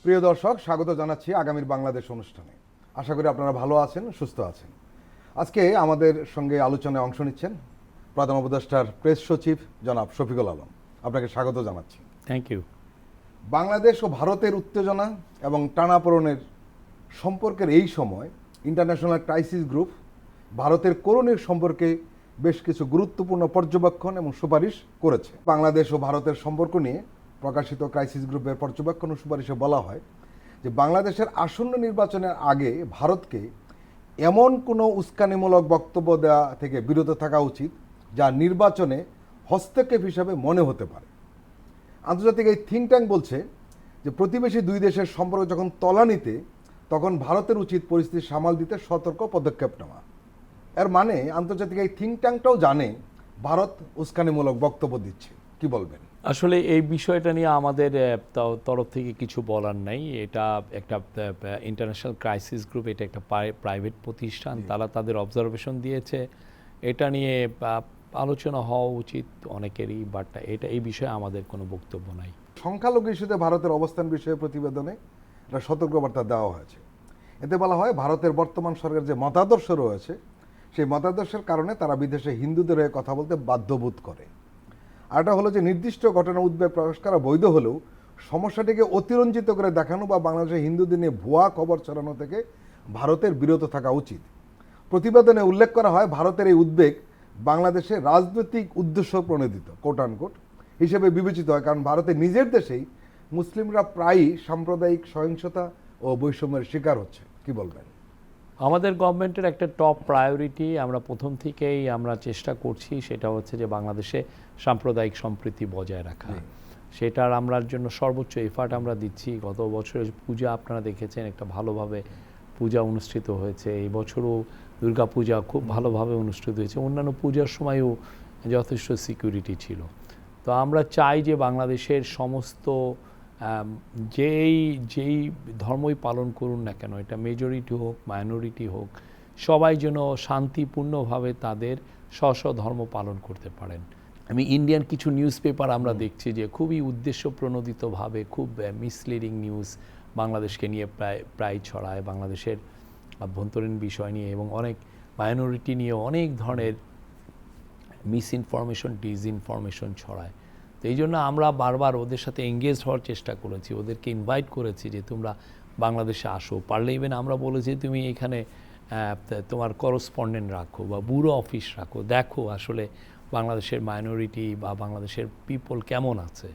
প্রিয় দর্শক, স্বাগত জানাচ্ছি আগামীর বাংলাদেশ অনুষ্ঠানে। আশা করি আপনারা ভালো আছেন, সুস্থ আছেন। আজকে আমাদের সঙ্গে আলোচনায় অংশ নিচ্ছেন প্রধান উপদেষ্টার প্রেস সচিব জনাব শফিকুল আলম। আপনাকে স্বাগত জানাচ্ছি। Thank you. বাংলাদেশ ও ভারতের উত্তেজনা এবং টানাপোড়েনের সম্পর্কের এই সময় ইন্টারন্যাশনাল ক্রাইসিস গ্রুপ ভারতের করণীয় সম্পর্কে বেশ কিছু গুরুত্বপূর্ণ পর্যবেক্ষণ এবং সুপারিশ করেছে। বাংলাদেশ ও ভারতের সম্পর্ক নিয়ে প্রকাশিত ক্রাইসিস গ্রুপের পর্যবেক্ষণ ও সুপারিশে বলা হয় যে বাংলাদেশের আসন্ন নির্বাচনের আগে ভারতকে এমন কোনো উস্কানিমূলক বক্তব্য দেওয়া থেকে বিরত থাকা উচিত যা নির্বাচনে হস্তক্ষেপ হিসাবে মনে হতে পারে। আন্তর্জাতিক এই থিঙ্ক ট্যাঙ্ক বলছে যে প্রতিবেশী দুই দেশের সম্পর্ক যখন তলানিতে, তখন ভারতের উচিত পরিস্থিতি সামাল দিতে সতর্ক পদক্ষেপ নেওয়া। এর মানে আন্তর্জাতিক এই থিঙ্ক ট্যাঙ্কটাও জানে ভারত উস্কানিমূলক বক্তব্য দিচ্ছে। কি বলবেন? আসলে এই বিষয়টা নিয়ে আমাদের তরফ থেকে কিছু বলার নাই। এটা একটা ইন্টারন্যাশনাল ক্রাইসিস গ্রুপ, এটা একটা প্রাইভেট প্রতিষ্ঠান, তারা তাদের অবজারভেশন দিয়েছে। এটা নিয়ে আলোচনা হওয়া উচিত অনেকেরই, বাট এই বিষয়ে আমাদের কোনো বক্তব্য নাই। সংখ্যালঘু ইস্যুতে ভারতের অবস্থান বিষয়ে প্রতিবেদনে একটা সতর্কবার্তা দেওয়া হয়েছে। এতে বলা হয় ভারতের বর্তমান সরকারের যে মতাদর্শ রয়েছে, সেই মতাদর্শের কারণে তারা বিদেশে হিন্দুদের হয়ে কথা বলতে বাধ্যবোধ করে। আর এটা হলো যে নির্দিষ্ট ঘটনা উদ্বেগ প্রকাশ করা বৈধ হলেও সমস্যাটিকে অতিরঞ্জিত করে দেখানো বা বাংলাদেশে হিন্দুদের নিয়ে ভুয়া খবর ছড়ানো থেকে ভারতের বিরত থাকা উচিত। প্রতিবেদনে উল্লেখ করা হয় ভারতের এই উদ্বেগ বাংলাদেশে রাজনৈতিক উদ্দেশ্য প্রণোদিত কোট আনকোট হিসেবে বিবেচিত হয়, কারণ ভারতের নিজের দেশেই মুসলিমরা প্রায়ই সাম্প্রদায়িক সহিংসতা ও বৈষম্যের শিকার হচ্ছে। কি বলবেন? আমাদের গভর্নমেন্টের একটা টপ প্রায়োরিটি, আমরা প্রথম থেকেই আমরা চেষ্টা করছি, সেটা হচ্ছে যে বাংলাদেশে সাম্প্রদায়িক সম্প্রীতি বজায় রাখা। সেটার আমরার জন্য সর্বোচ্চ এফার্ট আমরা দিচ্ছি। গত বছরের পূজা আপনারা দেখেছেন, একটা ভালোভাবে পূজা অনুষ্ঠিত হয়েছে। এই বছরও দুর্গা পূজা খুব ভালোভাবে অনুষ্ঠিত হয়েছে। অন্যান্য পূজার সময়ও যথেষ্ট সিকিউরিটি ছিল। তো আমরা চাই যে বাংলাদেশের সমস্ত যেই ধর্মই পালন করুন না কেন, এটা মেজরিটি হোক মাইনরিটি হোক, সবাই যেন শান্তিপূর্ণভাবে তাদের স্ব ধর্ম পালন করতে পারেন। আমি ইন্ডিয়ান কিছু নিউজ পেপার আমরা দেখছি যে খুবই উদ্দেশ্য প্রণোদিতভাবে খুব মিসলিডিং নিউজ বাংলাদেশকে নিয়ে প্রায় ছড়ায়, বাংলাদেশের আভ্যন্তরীণ বিষয় নিয়ে এবং অনেক মাইনরিটি নিয়ে অনেক ধরনের মিসইনফরমেশন ডিসইনফরমেশন ছড়ায়। তো এই জন্য আমরা বারবার ওদের সাথে এঙ্গেজ হওয়ার চেষ্টা করেছি, ওদেরকে ইনভাইট করেছি যে তোমরা বাংলাদেশে আসো, পারলে ইভেন আমরা বলেছি তুমি এখানে তোমার করসপন্ডেন্ট রাখো বা ব্যুরো অফিস রাখো, দেখো আসলে বাংলাদেশের মাইনরিটি বা বাংলাদেশের পিপল কেমন আছে।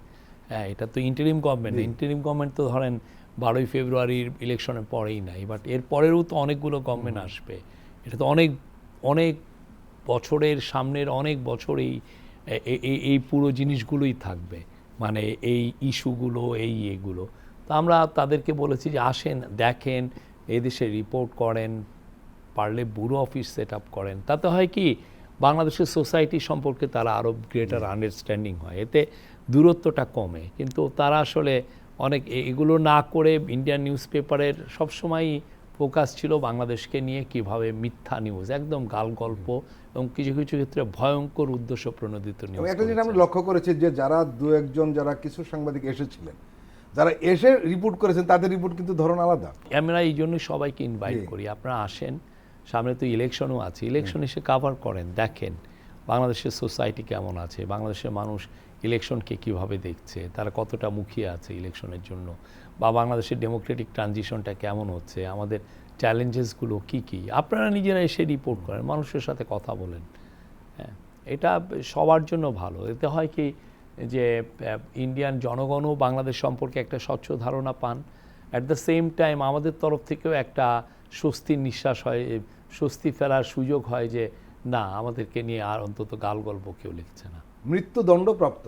হ্যাঁ, এটা তো ইন্টারিম গভর্নমেন্ট, ইন্টারিম গভর্নমেন্ট তো ধরেন 12ই ফেব্রুয়ারির ইলেকশনের পরেই নাই, বাট এর পরেও তো অনেকগুলো গভর্নমেন্ট আসবে। এটা তো অনেক অনেক বছরের সামনের অনেক বছর এই পুরো জিনিসগুলোই থাকবে, মানে এই ইস্যুগুলো এগুলো। তো আমরা তাদেরকে বলেছি যে আসেন, দেখেন, এই দেশে রিপোর্ট করেন, পারলে ব্যুরো অফিস সেট আপ করেন। তাতে হয় কি, বাংলাদেশের সোসাইটি সম্পর্কে তারা আরও গ্রেটার আন্ডারস্ট্যান্ডিং হয়, এতে দূরত্বটা কমে। কিন্তু তারা আসলে অনেক এগুলো না করে ইন্ডিয়ান নিউজ পেপারের সবসময়ই ফোকাস ছিল বাংলাদেশকে নিয়ে কিভাবে মিথ্যা নিউজ, একদম গাল গল্প এবং কিছু কিছু ক্ষেত্রে ভয়ঙ্কর উদ্দেশ্য প্রণোদিত নিউজ। একটা জিনিস আমরা লক্ষ্য করেছি যে যারা দু একজন যারা কিছু সাংবাদিক এসেছিলেন, যারা এসে রিপোর্ট করেছেন, তাদের রিপোর্ট কিন্তু ধরন আলাদা। আমরা এই জন্যই সবাইকে ইনভাইট করি, আপনারা আসেন, সামনে তো ইলেকশনও আছে, ইলেকশন এসে কাভার করেন, দেখেন বাংলাদেশের সোসাইটি কেমন আছে, বাংলাদেশের মানুষ ইলেকশনকে কিভাবে দেখছে, তারা কতটা মুখিয়ে আছে ইলেকশনের জন্য, বা বাংলাদেশের ডেমোক্রেটিক ট্রানজিশনটা কেমন হচ্ছে, আমাদের চ্যালেঞ্জেসগুলো কী কী, আপনারা নিজেরা এসে রিপোর্ট করেন, মানুষের সাথে কথা বলেন। হ্যাঁ, এটা সবার জন্য ভালো। এতে হয় কি যে ইন্ডিয়ান জনগণও বাংলাদেশ সম্পর্কে একটা স্বচ্ছ ধারণা পান, অ্যাট দ্য সেম টাইম আমাদের তরফ থেকেও একটা স্বস্তির নিঃশ্বাস হয়, স্বস্তি ফেরার সুযোগ হয় যে না, আমাদেরকে নিয়ে আর অন্তত গাল গল্প কেউ লিখছে না। মৃত্যুদণ্ডপ্রাপ্ত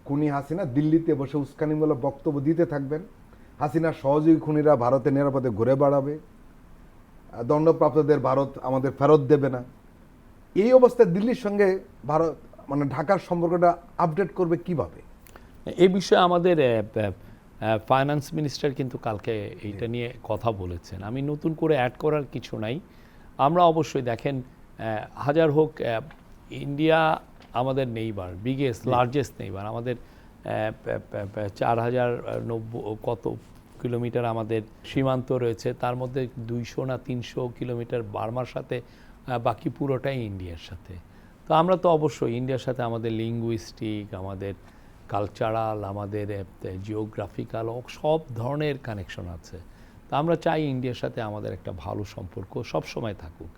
খুনি হাসিনা দিল্লিতে বসে উস্কানিমূলক বক্তব্য দিতে থাকবেন, হাসিনার সহযোগী খুনিরা ভারতের নিরাপদে ঘুরে বেড়াবে, দণ্ডপ্রাপ্তদের ভারত আমাদের ফেরত দেবে না। এই অবস্থায় দিল্লির সঙ্গে ভারত মানে ঢাকার সম্পর্কটা আপডেট করবে কিভাবে? এই বিষয়ে আমাদের ফাইন্যান্স মিনিস্টার কিন্তু কালকে এইটা নিয়ে কথা বলেছেন। আমি নতুন করে অ্যাড করার কিছু নাই। আমরা অবশ্যই দেখেন, হাজার হোক ইন্ডিয়া আমাদের নেইবার, বিগেস্ট লার্জেস্ট নেইবার, আমাদের 4090 কত কিলোমিটার আমাদের সীমান্ত রয়েছে, তার মধ্যে 200 না 300 কিলোমিটার বার্মার সাথে, বাকি পুরোটাই ইন্ডিয়ার সাথে। তো আমরা তো অবশ্যই ইন্ডিয়ার সাথে আমাদের লিঙ্গুইস্টিক, আমাদের কালচারাল, আমাদের জিওগ্রাফিক্যাল সব ধরনের কানেকশন আছে। তো আমরা চাই ইন্ডিয়ার সাথে আমাদের একটা ভালো সম্পর্ক সব সময় থাকুক।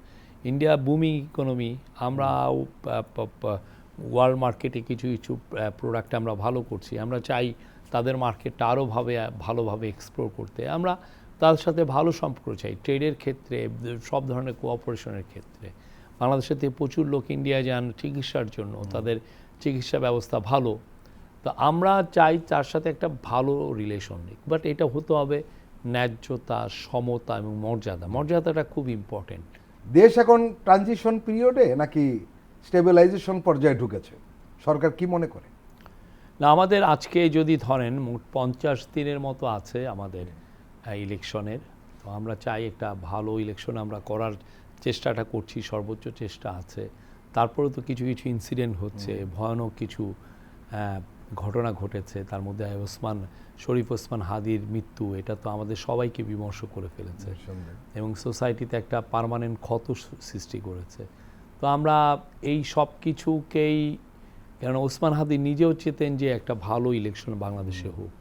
ইন্ডিয়া বুমিং ইকোনমি, আমরা ওয়ার্ল্ড মার্কেটে কিছু কিছু প্রোডাক্ট আমরা ভালো করছি, আমরা চাই তাদের মার্কেটটা আরও ভালোভাবে এক্সপ্লোর করতে। আমরা তাদের সাথে ভালো সম্পর্ক চাই ট্রেডের ক্ষেত্রে, সব ধরনের কোঅপারেশনের ক্ষেত্রে। বাংলাদেশের থেকে প্রচুর লোক ইন্ডিয়া যান চিকিৎসার জন্য, তাদের চিকিৎসা ব্যবস্থা ভালো। তো আমরা চাই তার সাথে একটা ভালো রিলেশন নিক, বাট এটা হতে হবে ন্যায্যতা, সমতা এবং মর্যাদাটা খুব ইম্পর্টেন্ট। দেশ এখন ট্রানজিশন পিরিয়ডে নাকি স্টেবিলাইজেশন পর্যায়ে ঢুকেছে, সরকার কি মনে করে? না, আমাদের আজকে যদি ধরেন মোট 50 দিনের মতো আছে আমাদের ইলেকশনের। তো আমরা চাই একটা ভালো ইলেকশন আমরা করার চেষ্টাটা করছি, সর্বোচ্চ চেষ্টা আছে। তারপরে তো কিছু কিছু ইনসিডেন্ট হচ্ছে, ভয়ানক কিছু ঘটনা ঘটেছে, তার মধ্যে শরীফ ওসমান হাদির মৃত্যু, এটা তো আমাদের সবাইকে বিমর্ষ করে ফেলেছে এবং সোসাইটিতে একটা পার্মানেন্ট ক্ষত সৃষ্টি করেছে। তো আমরা এই সব কিছুকেই, কারণ ওসমান হাদি নিজেও চেতেন যে একটা ভালো ইলেকশন বাংলাদেশে হোক,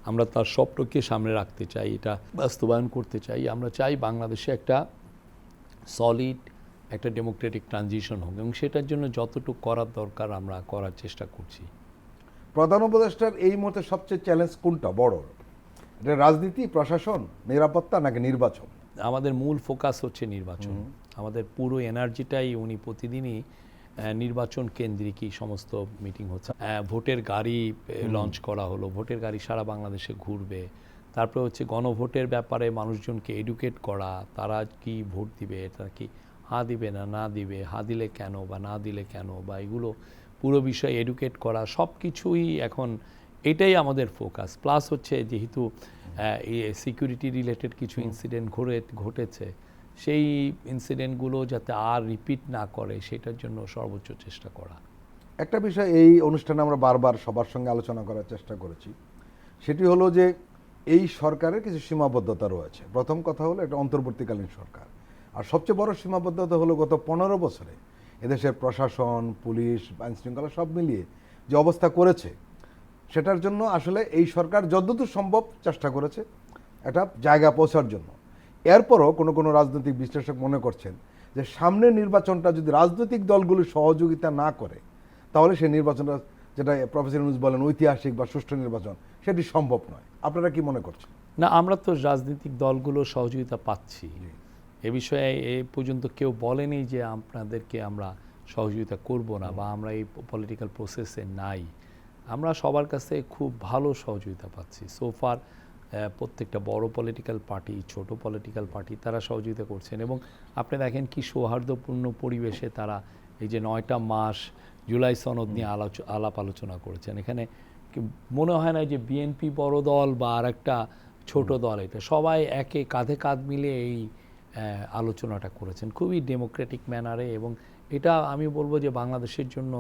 আমরা তার স্বপ্নকে সামনে রাখতে চাই, এটা বাস্তবায়ন করতে চাই। আমরা চাই বাংলাদেশে একটা সলিড একটা ডেমোক্রেটিক ট্রানজিশন হোক এবং সেটার জন্য যতটুকু করার দরকার আমরা করার চেষ্টা করছি। প্রধান উপদেষ্টার এই মুহূর্তে সবচেয়ে চ্যালেঞ্জ কোনটা বড়? এটা রাজনীতি, প্রশাসন, নিরাপত্তা নাকি নির্বাচন? আমাদের মূল ফোকাস হচ্ছে নির্বাচন। আমাদের পুরো এনার্জিটাই, উনি প্রতিদিনই নির্বাচন কেন্দ্রিকই সমস্ত মিটিং হচ্ছে। ভোটের গাড়ি লঞ্চ করা হলো, ভোটের গাড়ি সারা বাংলাদেশে ঘুরবে। তারপরে হচ্ছে গণভোটের ব্যাপারে মানুষজনকে এডুকেট করা, তারা কি ভোট দিবে, তারা কি হা দিবে না দিবে, হা দিলে কেন বা না দিলে কেন, বা এগুলো পুরো বিষয়ে এডুকেট করা, সব কিছুই এখন এটাই আমাদের ফোকাস। প্লাস হচ্ছে যেহেতু সিকিউরিটি রিলেটেড কিছু ইনসিডেন্ট ঘটেছে, সেই ইনসিডেন্টগুলো যাতে আর রিপিট না করে সেটার জন্য সর্বোচ্চ চেষ্টা করা। একটা বিষয় এই অনুষ্ঠানে আমরা বারবার সবার সঙ্গে আলোচনা করার চেষ্টা করেছি, সেটি হলো যে এই সরকারের কিছু সীমাবদ্ধতা রয়েছে। প্রথম কথা হলো এটা অন্তর্বর্তীকালীন সরকার, আর সবচেয়ে বড় সীমাবদ্ধতা হলো গত 15 বছরে এদেশের প্রশাসন, পুলিশ, আইনশৃঙ্খলা সব মিলিয়ে যে অবস্থা করেছে, সেটার জন্য আসলে এই সরকার যতদূর সম্ভব চেষ্টা করেছে একটা জায়গা পৌঁছার জন্য। এরপরও কোনো কোনো রাজনৈতিক বিশ্লেষক মনে করছেন যে সামনের নির্বাচনটা যদি রাজনৈতিক দলগুলি সহযোগিতা না করে, তাহলে সেই নির্বাচনটা, যেটা প্রফেসর ইউনূস বলেন ঐতিহাসিক বা সুষ্ঠু নির্বাচন, সেটি সম্ভব নয়। আপনারা কি মনে করছেন? না, আমরা তো রাজনৈতিক দলগুলো সহযোগিতা পাচ্ছি। এ বিষয়ে এ পর্যন্ত কেউ বলেনি যে আপনাদেরকে আমরা সহযোগিতা করব না বা আমরা এই পলিটিক্যাল প্রসেসে নাই। আমরা সবার কাছে খুব ভালো সহযোগিতা পাচ্ছি সোফার। প্রত্যেকটা বড় পলিটিক্যাল পার্টি, ছোট পলিটিক্যাল পার্টি, তারা সহযোগিতা করছেন এবং আপনি দেখেন কি সৌহার্দ্যপূর্ণ পরিবেশে তারা এই যে 9টা মাস জুলাই সনদ নিয়ে আলাপ আলোচনা করেছেন। এখানে মনে হয় না যে বিএনপি বড় দল বা আর একটা ছোট দল, এটা সবাই একে কাঁধে কাঁধ মিলে এই আলোচনাটা করেছেন খুবই ডেমোক্রেটিক ম্যানারে। এবং এটা আমি বলবো যে বাংলাদেশের জন্য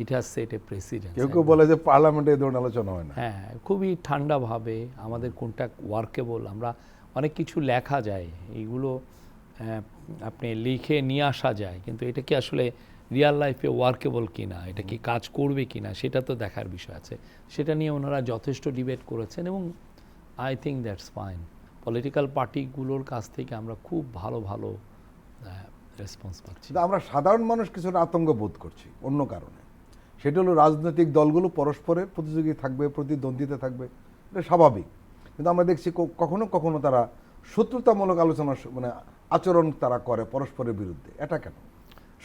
it has set A president. কেউ কেউ বলে যে পার্লামেন্টে এই ধরনের আলোচনা হয় না। হ্যাঁ, খুবই ঠান্ডাভাবে আমাদের কোনটা ওয়ার্কেবল, আমরা অনেক কিছু লেখা যায়, এইগুলো আপনি লিখে নিয়ে আসা যায়, কিন্তু এটা কি আসলে রিয়াল লাইফে ওয়ার্কেবল কিনা, এটা কি কাজ করবে কিনা, সেটা তো দেখার বিষয় আছে। সেটা নিয়ে ওনারা যথেষ্ট ডিবেট করেছেন এবং I think that's fine. Political পার্টিগুলোর কাছ থেকে আমরা খুব ভালো ভালো রেসপন্স পাচ্ছি। আমরা সাধারণ মানুষ কিছুটা আতঙ্ক বোধ করছি অন্য কারণে। সেটা হলো রাজনৈতিক দলগুলো পরস্পরের প্রতিযোগী থাকবে, প্রতিদ্বন্দ্বিতা থাকবে, এটা স্বাভাবিক। কিন্তু আমরা দেখছি কখনো কখনো তারা শত্রুতামূলক আলোচনা, মানে আচরণ তারা করে পরস্পরের বিরুদ্ধে। এটা কেন?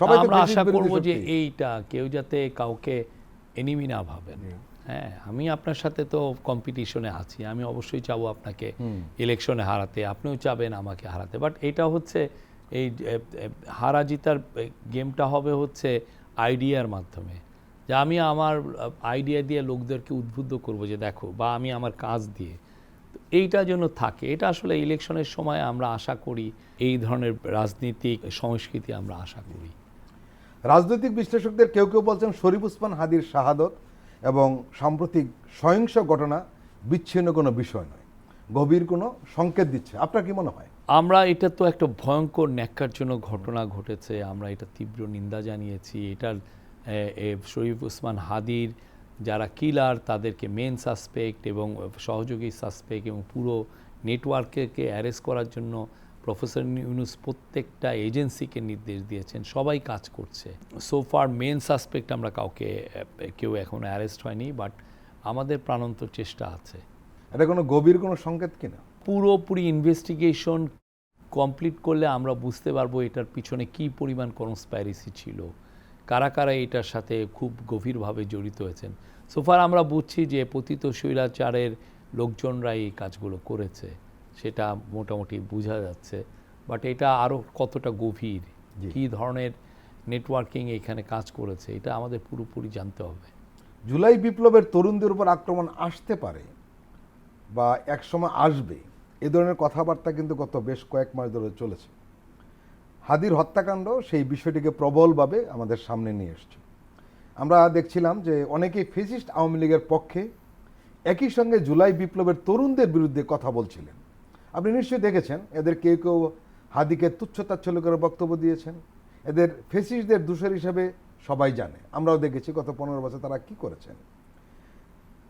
সবাই আমরা আশা করব যে এইটা কেউ যাতে কাউকে এনিমি না ভাবেন। হ্যাঁ, আমি আপনার সাথে তো কম্পিটিশনে আছি, আমি অবশ্যই চাবো আপনাকে ইলেকশনে হারাতে, আপনিও চাবেন আমাকে হারাতে। বাট এটা হচ্ছে এই হারা জিতার গেমটা হবে হচ্ছে আইডিয়ার মাধ্যমে, যে আমি আমার আইডিয়া দিয়ে লোকদেরকে উদ্বুদ্ধ করব যে দেখো, বা আমি আমার কাজ দিয়ে, এইটা যেন থাকে। এটা আসলে ইলেকশনের সময় আমরা আশা করি, এই ধরনের রাজনীতিক সংস্কৃতি আমরা আশা করি। রাজনৈতিক বিশ্লেষকদের কেউ কেউ বলছেন শরীফ ওসমান হাদির শাহাদত এবং সাম্প্রতিক সহিংস ঘটনা বিচ্ছিন্ন কোনো বিষয় নয়, গভীর কোনো সংকেত দিচ্ছে, আপনার কি মনে হয়? আমরা এটা তো একটা ভয়ঙ্কর ন্যাক্কারজনক ঘটনা ঘটেছে, আমরা এটা তীব্র নিন্দা জানিয়েছি। এটার শরীফ ওসমান হাদির যারা কিলার তাদেরকে মেন সাসপেক্ট এবং সহযোগী সাসপেক্ট এবং পুরো নেটওয়ার্ককে অ্যারেস্ট করার জন্য প্রফেসর ইউনূস প্রত্যেকটা এজেন্সিকে নির্দেশ দিয়েছেন, সবাই কাজ করছে। সোফার মেন সাসপেক্ট আমরা কেউ এখনো অ্যারেস্ট হয়নি, বাট আমাদের প্রাণান্তর চেষ্টা আছে। এটা কোনো গভীর কোনো সংকেত কিনা? পুরোপুরি ইনভেস্টিগেশন কমপ্লিট করলে আমরা বুঝতে পারবো এটার পিছনে কি পরিমাণ কনস্পাইরেসি ছিল, কারা কারা এটার সাথে খুব গভীরভাবে জড়িত হয়েছেন। সোফার আমরা বুঝছি যে পতিত স্বৈরাচারের লোকজনরা এই কাজগুলো করেছে, সেটা মোটামুটি বোঝা যাচ্ছে। বাট এটা আরও কতটা গভীর, কী ধরনের নেটওয়ার্কিং এখানে কাজ করেছে, এটা আমাদের পুরোপুরি জানতে হবে। জুলাই বিপ্লবের তরুণদের উপর আক্রমণ আসতে পারে বা একসময় আসবে, এ ধরনের কথাবার্তা কিন্তু গত বেশ কয়েক মাস ধরে চলেছে। হাদির হত্যাকাণ্ড সেই বিষয়টিকে প্রবলভাবে আমাদের সামনে নিয়ে এসছে। আমরা দেখছিলাম যে অনেকেই ফ্যাসিস্ট আওয়ামী লীগের পক্ষে, একই সঙ্গে জুলাই বিপ্লবের তরুণদের বিরুদ্ধে কথা বলছিলেন। আপনি নিশ্চয়ই দেখেছেন, এদের কেউ কেউ হাদিকে তুচ্ছতাচ্ছল্য করে বক্তব্য দিয়েছেন। এদের ফ্যাসিস্টদের দোষর হিসেবে সবাই জানে, আমরাও দেখেছি গত 15 বছর তারা কি করেছেন।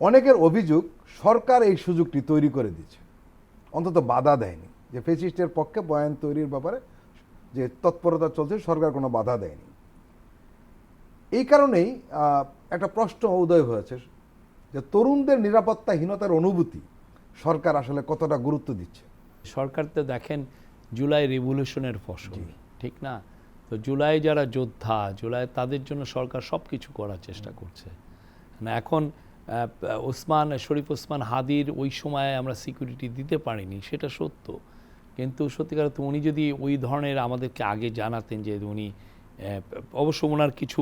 অনেকের অভিযোগ সরকার এই সুযোগটি তৈরি করে দিয়েছে, অন্তত বাধা দেয়নি। যে ফ্যাসিস্টের পক্ষে বয়ান তৈরির ব্যাপারে যে তৎপরতা চলছে, সরকার কোনো বাধা দেয়নি। এই কারণেই একটা প্রশ্ন উদয় হয়েছে যে তরুণদের নিরাপত্তাহীনতার অনুভূতি সরকার আসলে কতটা গুরুত্ব দিচ্ছে। সরকার তো দেখেন জুলাই রেভলিউশনের ফসল, ঠিক না? তো জুলাই যারা যোদ্ধা, জুলাই তাদের জন্য সরকার সব কিছু করার চেষ্টা করছে না। এখন শরীফ ওসমান হাদির ওই সময় আমরা সিকিউরিটি দিতে পারিনি, সেটা সত্য। কিন্তু সত্যিকার উনি যদি ওই ধরনের আমাদেরকে আগে জানাতেন যে উনি অবশ্য ওনার কিছু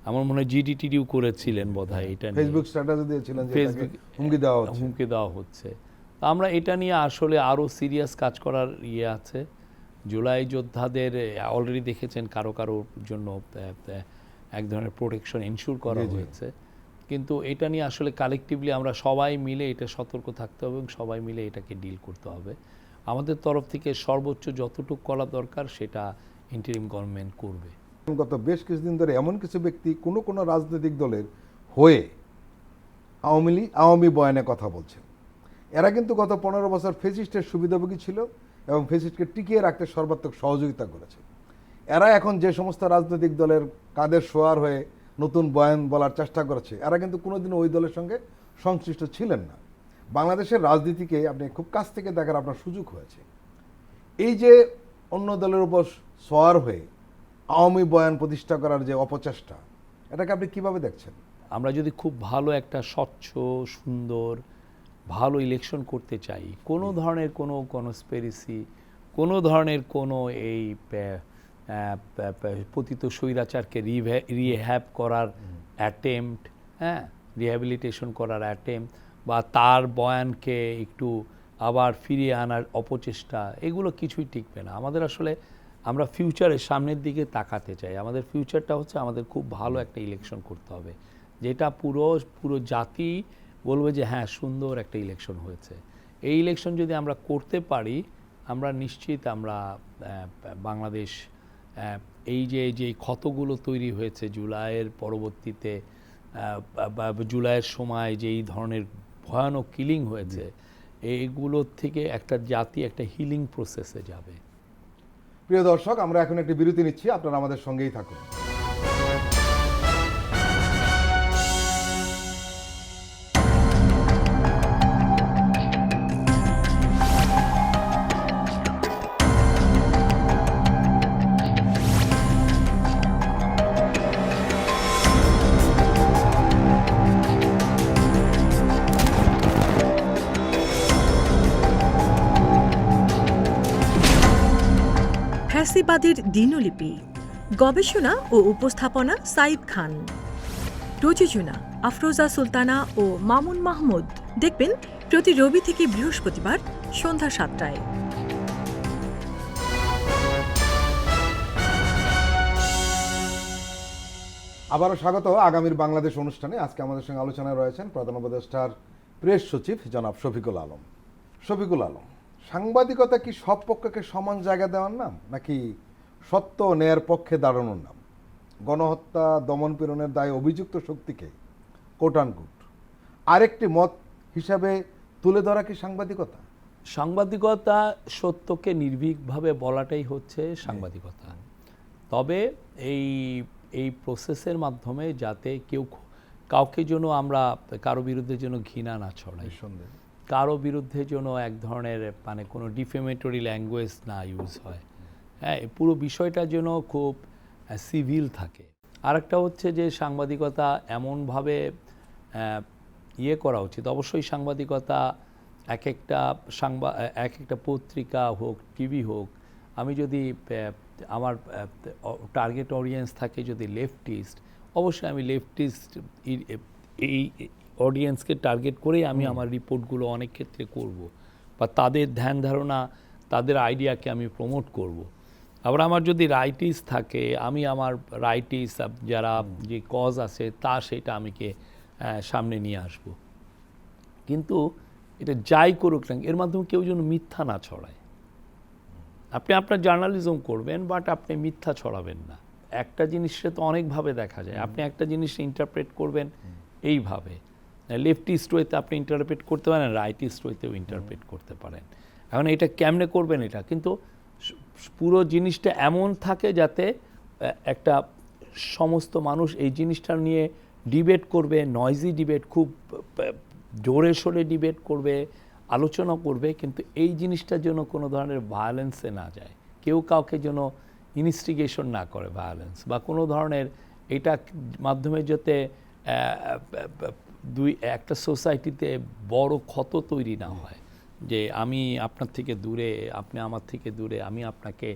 আমার মনে হয় জিডিটিডিও করেছিলেন বোধহয়, এটা ফেসবুক স্ট্যাটাস দিয়েছিলেন যে ফেসবুক হুমকি দেওয়া হচ্ছে। তো আমরা এটা নিয়ে আসলে আরও সিরিয়াস কাজ করার আছে। জুলাই যোদ্ধাদের অলরেডি দেখেছেন কারো জন্য এক ধরনের প্রোটেকশন ইনশিওর করা হয়েছে। কিন্তু এটা নিয়ে আসলে কালেকটিভলি আমরা সবাই মিলে এটা সতর্ক থাকতে হবে এবং সবাই মিলে এটাকে ডিল করতে হবে। আমাদের তরফ থেকে সর্বোচ্চ যতটুকু করা দরকার সেটা ইন্টারিম গভর্নমেন্ট করবে। গত বেশ কিছুদিন ধরে এমন কিছু ব্যক্তি কোনো রাজনৈতিক দলের হয়ে আওয়ামী বয়ানে কথা বলছেন। এরা কিন্তু গত 15 বছর ফ্যাসিস্টের সুবিধাভোগী ছিল এবং ফ্যাসিস্টকে টিকিয়ে রাখতে সর্বাত্মক সহযোগিতা করেছে। এরা এখন যে সমস্ত রাজনৈতিক দলের কাদের শোয়ার হয়ে নতুন বয়ান বলার চেষ্টা করেছে, এরা কিন্তু কোনোদিনও ওই দলের সঙ্গে সংশ্লিষ্ট ছিলেন না। বাংলাদেশের রাজনীতিকে আপনি খুব কাছ থেকে দেখার আপনার সুযোগ হয়েছে। এই যে অন্য দলের উপর শোয়ার হয়ে আওয়ামী বয়ান প্রতিষ্ঠা করার যে অপচেষ্টা, এটাকে আপনি কিভাবে দেখছেন? আমরা যদি খুব ভালো একটা স্বচ্ছ সুন্দর ভালো ইলেকশন করতে চাই, কোনো ধরনের কোনো কনস্পিরেসি, কোনো ধরনের কোনো এই পতিত স্বৈরাচারকে রিহ্যাব করার অ্যাটেম্পট, রিহ্যাবিলিটেশন করার অ্যাটেম্পট বা তার বয়ানকে একটু আবার ফিরিয়ে আনার অপচেষ্টা, এগুলো কিছুই টিকবে না। আমাদের আসলে আমরা ফিউচারের সামনের দিকে তাকাতে চাই। আমাদের ফিউচারটা হচ্ছে আমাদের খুব ভালো একটা ইলেকশন করতে হবে, যেটা পুরো জাতি বলবে যে হ্যাঁ সুন্দর একটা ইলেকশন হয়েছে। এই ইলেকশন যদি আমরা করতে পারি, আমরা নিশ্চিত আমরা বাংলাদেশ এই যে ক্ষতগুলো তৈরি হয়েছে জুলাইয়ের পরবর্তীতে বা জুলাইয়ের সময় যে এই ধরনের ভয়ানক কিলিং হয়েছে, এইগুলোর থেকে একটা জাতি একটা হিলিং প্রসেসে যাবে। প্রিয় দর্শক, আমরা এখন একটি বিরতি নিচ্ছি, আপনারা আমাদের সঙ্গেই থাকুন। ফ্যাসিবাদের দিনলিপি, গবেষণা ও উপস্থাপনা সাইদ খান, প্রযোজনা আফরোজা সুলতানা ও মামুন মাহমুদ। দেখবেন প্রতি রবি থেকে বৃহস্পতিবার সন্ধ্যা 7টায়। আবারও স্বাগত আগামীর বাংলাদেশ অনুষ্ঠানে। আজকে আমাদের সঙ্গে আলোচনায় রয়েছেন প্রধান উপদেষ্টার প্রেস সচিব জনাব শফিকুল আলম। শফিকুল আলম, সাংবাদিকতা কি সব পক্ষকে সমান জায়গা দেওয়ার নাম, নাকি সত্য ও ন্যায়ের পক্ষে দাঁড়ানোর নাম? গণহত্যা, দমনপীড়নের দায়ে অভিযুক্ত শক্তিকে কোট আনকোট আরেকটি মত হিসাবে তুলে ধরা কি সাংবাদিকতা? সাংবাদিকতা সত্যকে নির্ভীকভাবে বলাটাই হচ্ছে সাংবাদিকতা। তবে এই প্রসেসের মাধ্যমে যাতে কাউকে যেন আমরা কারো বিরুদ্ধে যেন ঘৃণা না ছড়াই, নিঃসন্দেহে। কারো বিরুদ্ধে যেন এক ধরনের মানে কোনো ডিফেমেটরি ল্যাঙ্গুয়েজ না ইউজ হয়, হ্যাঁ, এই পুরো বিষয়টা যেন খুব সিভিল থাকে। আরেকটা হচ্ছে যে সাংবাদিকতা এমনভাবে করা উচিত, অবশ্যই সাংবাদিকতা এক একটা পত্রিকা হোক, টিভি হোক, আমি যদি আমার টার্গেট অডিয়েন্স থাকে যদি লেফটিস্ট, অবশ্যই আমি লেফটিস্ট এই অডিয়েন্সকে টার্গেট করেই আমি আমার রিপোর্টগুলো অনেক ক্ষেত্রে করব, বা তাদের ধ্যান ধারণা, তাদের আইডিয়াকে আমি প্রমোট করব। আবার আমার যদি রাইটিস থাকে, আমি আমার রাইটিস যারা যে কজ আছে সেটা আমিকে সামনে নিয়ে আসব। কিন্তু এটা যাই করুক না, এর মাধ্যমে কেউ যেন মিথ্যা না ছড়ায়। আপনি আপনার জার্নালিজম করবেন, বাট আপনি মিথ্যা ছড়াবেন না। একটা জিনিসটা তো অনেকভাবে দেখা যায়, আপনি একটা জিনিস ইন্টারপ্রেট করবেন এইভাবে, লেফটিস্ট ওয়েতে আপনি ইন্টারপ্রেট করতে পারেন, রাইটিস্ট ওয়েতেও ইন্টারপ্রেট করতে পারেন। এখন এটা কেমনে করবেন, এটা কিন্তু পুরো জিনিসটা এমন থাকে যাতে একটা সমস্ত মানুষ এই জিনিসটা নিয়ে ডিবেট করবে, নয়েজি ডিবেট, খুব জোরে সোরে ডিবেট করবে, আলোচনা করবে, কিন্তু এই জিনিসটার জন্য কোনো ধরনের ভায়োলেন্সে না যায়, কেউ কাউকে যেন ইনস্টিগেশন না করে ভায়োলেন্স, বা কোনো ধরনের এটা মাধ্যমে যাতে একটা সোসাইটিতে বড় ক্ষত তৈরি না হয়, যে আমি আপনার থেকে দূরে, আপনি আমার থেকে দূরে, আমি আপনাকে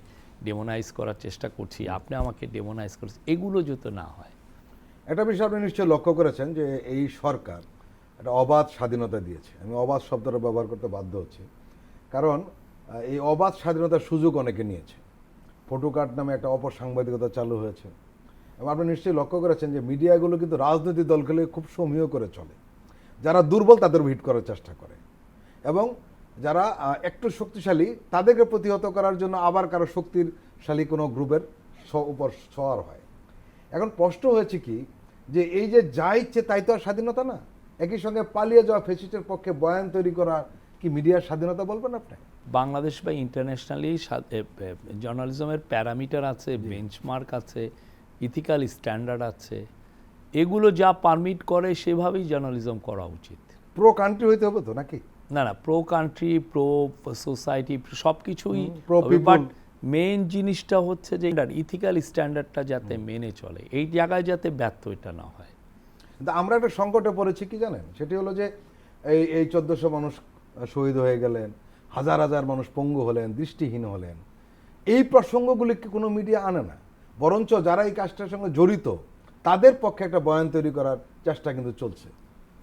ডেমোনাইজ করার চেষ্টা করছি, আপনি আমাকে ডেমোনাইজ করছেন, এগুলো যাতে না হয়। একটা বিষয় আপনি নিশ্চয়ই লক্ষ্য করেছেন যে এই সরকার একটা অবাধ স্বাধীনতা দিয়েছে। আমি অবাধ শব্দটা ব্যবহার করতে বাধ্য হচ্ছি, কারণ এই অবাধ স্বাধীনতার সুযোগ অনেকে নিয়েছে। ফটোকার্ট নামে একটা অপসাংবাদিকতা চালু হয়েছে, এবং আপনি নিশ্চয়ই লক্ষ্য করেছেন যে মিডিয়াগুলো কিন্তু রাজনৈতিক দলগুলো খুব সমীহ করে চলে। যারা দুর্বল তাদের হিট করার চেষ্টা করে, এবং যারা একটু শক্তিশালী তাদেরকে প্রতিহত করার জন্য আবার কারো শক্তিশালী কোনো গ্রুপের উপর সওয়ার হয়। এখন প্রশ্ন হয়েছে কি, যে এই যে যা ইচ্ছে তাই তো আর স্বাধীনতা না, একই সঙ্গে পালিয়ে যাওয়া ফ্যাসিস্টের পক্ষে বয়ান তৈরি করা কি মিডিয়ার স্বাধীনতা বলবেন আপনি? বাংলাদেশ বা ইন্টারন্যাশনালি জার্নালিজমের প্যারামিটার আছে, বেঞ্চমার্ক আছে, ইথিক্যাল স্ট্যান্ডার্ড আছে, এগুলো যা পারমিট করে সেভাবেই জার্নালিজম করা উচিত। প্রো কান্ট্রি হইতে হবে তো নাকি? না, প্রো কান্ট্রি, প্রো সোসাইটি, সব কিছুই, pro people। বাট মেইন জিনিসটা হচ্ছে যে ইথিক্যাল স্ট্যান্ডার্ডটা যাতে মেনে চলে, এই জায়গায় যাতে ব্যর্থ এটা না হয়। কিন্তু আমরা একটা সংকটে পড়েছি কি জানেন, সেটি হলো যে এই 1400 মানুষ শহীদ হয়ে গেলেন, হাজার হাজার মানুষ পঙ্গু হলেন, দৃষ্টিহীন হলেন, এই প্রসঙ্গগুলিকে কোনো মিডিয়া আনে না, বরঞ্চ যারা এই কাজটার সঙ্গে জড়িত তাদের পক্ষে একটা বয়ান তৈরি করার চেষ্টা কিন্তু চলছে।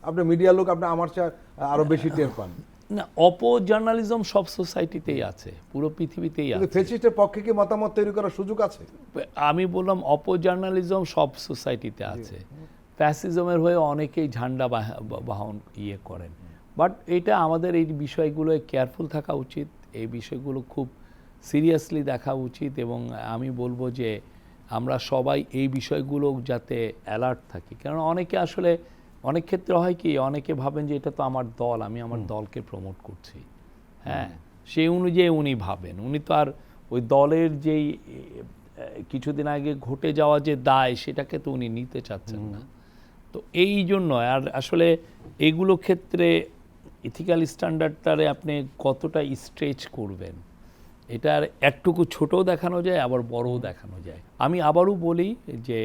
আপনি মিডিয়ার লোক, আপনি আমার চেয়ে আরো বেশি টের পান না। অপো জার্নালিজম সব সোসাইটিতেই আছে, পুরো পৃথিবীতেই কিন্তু আছে। ফ্যাসিস্টের পক্ষে কি মতামত তৈরি করার সুযোগ আছে? আমি বললাম অপো জার্নালিজম সব সোসাইটিতে আছে। ফ্যাসিজমের হয়ে অনেকেই ঝান্ডা বাহন করেন, বাট এটা আমাদের এই বিষয়গুলো কেয়ারফুল থাকা উচিত, এই বিষয়গুলো খুব সিরিয়াসলি দেখা উচিত, এবং আমি বলবো যে আমরা সবাই এই বিষয়গুলো যাতে অ্যালার্ট থাকি। কারণ অনেকে আসলে অনেক ক্ষেত্রে হয় কি, অনেকে ভাবেন যে এটা তো আমার দল, আমি আমার দলকে প্রমোট করছি, হ্যাঁ, সেই অনুযায়ী উনি ভাবেন, উনি তো আর ওই দলের যেই কিছুদিন আগে ঘটে যাওয়া যে দায় সেটাকে তো উনি নিতে চাচ্ছেন না। তো এই জন্য আর আসলে এইগুলো ক্ষেত্রে ইথিক্যাল স্ট্যান্ডার্ডটারে আপনি কতটা স্ট্রেচ করবেন, এটার একটুকু ছোটও দেখানো যায়, আবার বড়ও দেখানো যায়। আমি আবারও বলি যে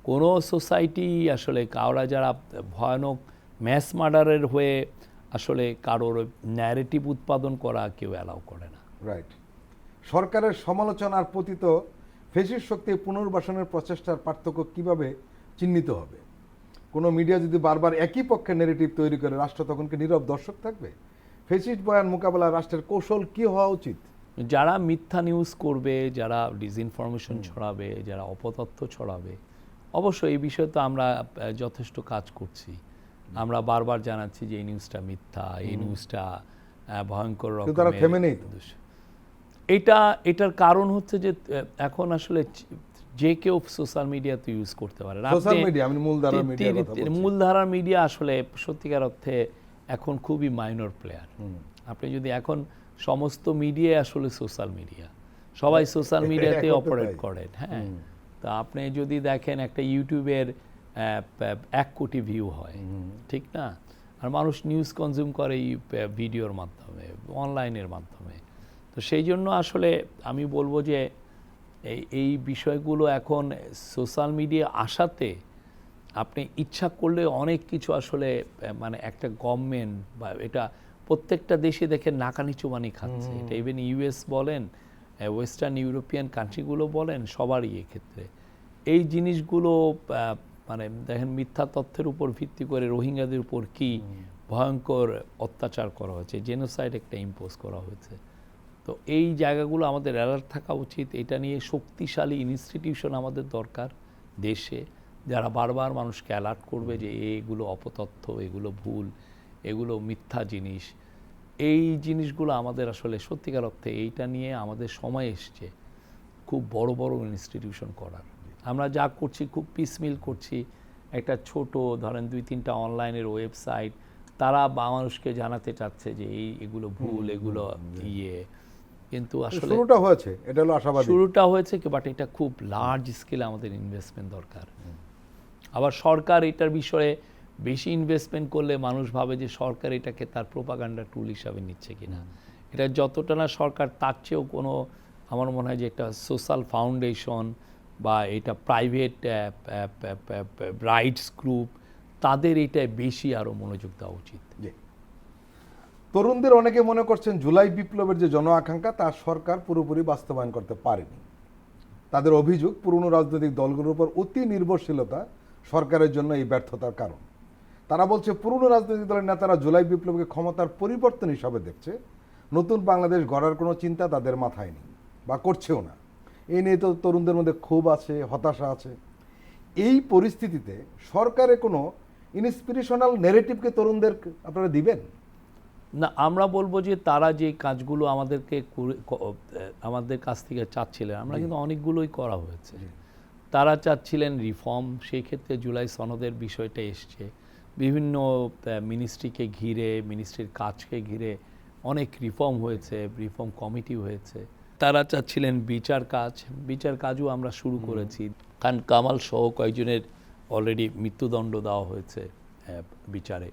কোনো সোসাইটি আসলে কারোরা যারা ভয়ানক ম্যাস মার্ডারের হয়ে আসলে কারোর ন্যারেটিভ উৎপাদন করা কেউ অ্যালাউ করে না। রাইট। সরকারের সমালোচনার পতিত ফ্যাসিস্ট শক্তি পুনর্বাসনের প্রচেষ্টার পার্থক্য কিভাবে চিহ্নিত হবে? কোনো মিডিয়া যদি বারবার একই পক্ষে ন্যারেটিভ তৈরি করে, রাষ্ট্র তখন কি নীরব দর্শক থাকবে? ফ্যাসিস্ট বয়ান মোকাবেলায় রাষ্ট্রের কৌশল কি হওয়া উচিত? যারা মিথ্যা নিউজ করবে, যারা ডিসইনফরমেশন ছড়াবে, যারা অপতথ্য ছড়াবে, অবশ্যই এই বিষয়ে তো আমরা যথেষ্ট কাজ করছি, আমরা বারবার জানাচ্ছি যে এই নিউজটা মিথ্যা, এই নিউজটা ভয়ঙ্কর কিন্তু তারা থেমে নেই তো। এটার কারণ হচ্ছে যে এখন আসলে যে কেউ সোশ্যাল মিডিয়া তো ইউজ করতে পারে। সোশ্যাল মিডিয়া, আমি মূলধারার মিডিয়ার কথা বলছি। মূলধারার মিডিয়া আসলে সত্যিকার অর্থে এখন খুবই মাইনর প্লেয়ার। আপনি যদি এখন সমস্ত মিডিয়া আসলে সোশ্যাল মিডিয়া, সবাই সোশ্যাল মিডিয়াতে এখন তো অপারেট তাই। করেন। হ্যাঁ, তো আপনি যদি দেখেন একটা ইউটিউবের 1 কোটি ভিউ হয়, ঠিক না? আর মানুষ নিউজ কনজিউম করে এই ভিডিওর মাধ্যমে, অনলাইনের মাধ্যমে। তো সেই জন্য আসলে আমি বলবো যে এই বিষয়গুলো এখন সোশ্যাল মিডিয়া আসাতে আপনি ইচ্ছা করলে অনেক কিছু আসলে মানে একটা গভর্নমেন্ট বা এটা প্রত্যেকটা দেশে দেখেন নাকানি চুবানি খাচ্ছে। এটা ইভেন ইউএস বলেন, ওয়েস্টার্ন ইউরোপিয়ান কান্ট্রিগুলো বলেন, সবারই এক্ষেত্রে এই জিনিসগুলো মানে দেখেন মিথ্যা তথ্যের উপর ভিত্তি করে রোহিঙ্গাদের উপর কি ভয়ঙ্কর অত্যাচার করা হয়েছে, জেনোসাইড একটা ইম্পোজ করা হয়েছে। তো এই জায়গাগুলো আমাদের অ্যালার্ট থাকা উচিত। এটা নিয়ে শক্তিশালী ইনস্টিটিউশন আমাদের দরকার দেশে, যারা বারবার মানুষকে অ্যালার্ট করবে যে এগুলো অপতথ্য, এগুলো ভুল, এগুলো মিথ্যা জিনিস। এই জিনিসগুলো আমাদের আসলে সত্যিকার অর্থে এইটা নিয়ে আমাদের সময় এসছে খুব বড় বড় ইনস্টিটিউশন করার। আমরা যা করছি খুব পিসমিল করছি। একটা ছোট ধরেন 2-3টা অনলাইনের ওয়েবসাইট, তারা মানুষকে জানাতে চাচ্ছে যে এগুলো ভুল, এগুলো কিন্তু আসলে শুরুটা হয়েছে, এটা হলো আশাবাদী। শুরুটা হয়েছে কি, বাট এটা খুব লার্জ স্কেলে আমাদের ইনভেস্টমেন্ট দরকার। আবার সরকার এটার বিষয়ে বেশি ইনভেস্টমেন্ট করলে মানুষ ভাবে যে সরকার এটাকে তার প্রোপাগান্ডা টুল হিসাবে নিচ্ছে কিনা। এটা যতটা না সরকার, তার চেয়েও কোনো আমার মনে হয় যে একটা সোশ্যাল ফাউন্ডেশন বা এটা প্রাইভেট রাইটস গ্রুপ, তাদের এটায় বেশি আরও মনোযোগ দেওয়া উচিত। জি। তরুণদের অনেকে মনে করছেন জুলাই বিপ্লবের যে জন আকাঙ্ক্ষা তা সরকার পুরোপুরি বাস্তবায়ন করতে পারেনি। তাদের অভিযোগ পুরনো রাজনৈতিক দলগুলোর উপর অতি নির্ভরশীলতা সরকারের জন্য এই ব্যর্থতার কারণ। তারা বলছে পুরনো রাজনৈতিক দলের নেতারা জুলাই বিপ্লবকে ক্ষমতার পরিবর্তন হিসাবে দেখছে, নতুন বাংলাদেশ গড়ার কোনো চিন্তা তাদের মাথায় নেই বা করছেও না। এই নিয়ে তো তরুণদের মধ্যে ক্ষোভ আছে, হতাশা আছে। এই পরিস্থিতিতে সরকারের কোনো ইন্সপিরেশনাল নেরেটিভকে তরুণদের আপনারা দিবেন? না, আমরা বলবো যে তারা যে কাজগুলো আমাদের কাছ থেকে চাচ্ছিলেন, আমরা কিন্তু অনেকগুলোই করা হয়েছে। তারা চাচ্ছিলেন রিফর্ম, সেই ক্ষেত্রে জুলাই সনদের বিষয়টা এসছে। বিভিন্ন মিনিস্ট্রিকে ঘিরে, মিনিস্ট্রির কাজকে ঘিরে অনেক রিফর্ম হয়েছে, রিফর্ম কমিটি হয়েছে। তারা চাচ্ছিলেন বিচার কাজও আমরা শুরু করেছি। খান কামাল সহ কয়েকজনের অলরেডি মৃত্যুদণ্ড দেওয়া হয়েছে বিচারে।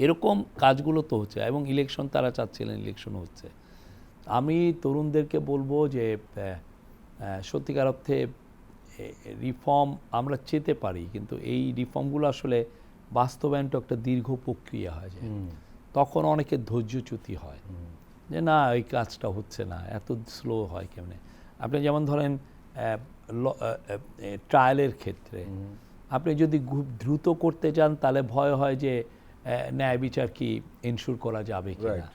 এরকম কাজগুলো তো হচ্ছে, এবং ইলেকশন তারা চাচ্ছিলেন, ইলেকশন হচ্ছে। আমি তরুণদেরকে বলবো যে সত্যিকার অর্থে রিফর্ম আমরা চেতে পারি, কিন্তু এই রিফর্মগুলো আসলে বাস্তবায়নটা একটা দীর্ঘ প্রক্রিয়া হয়ে যায়। তখন অনেকের ধৈর্যচ্যুতি হয় যে না, এই কাজটা হচ্ছে না, এত স্লো হয় কেমনে। আপনি যেমন ধরেন ট্রায়ালের ক্ষেত্রে আপনি যদি খুব দ্রুত করতে চান তাহলে ভয় হয় যে ন্যায় বিচার কি এনশিওর করা যাবে কিনা।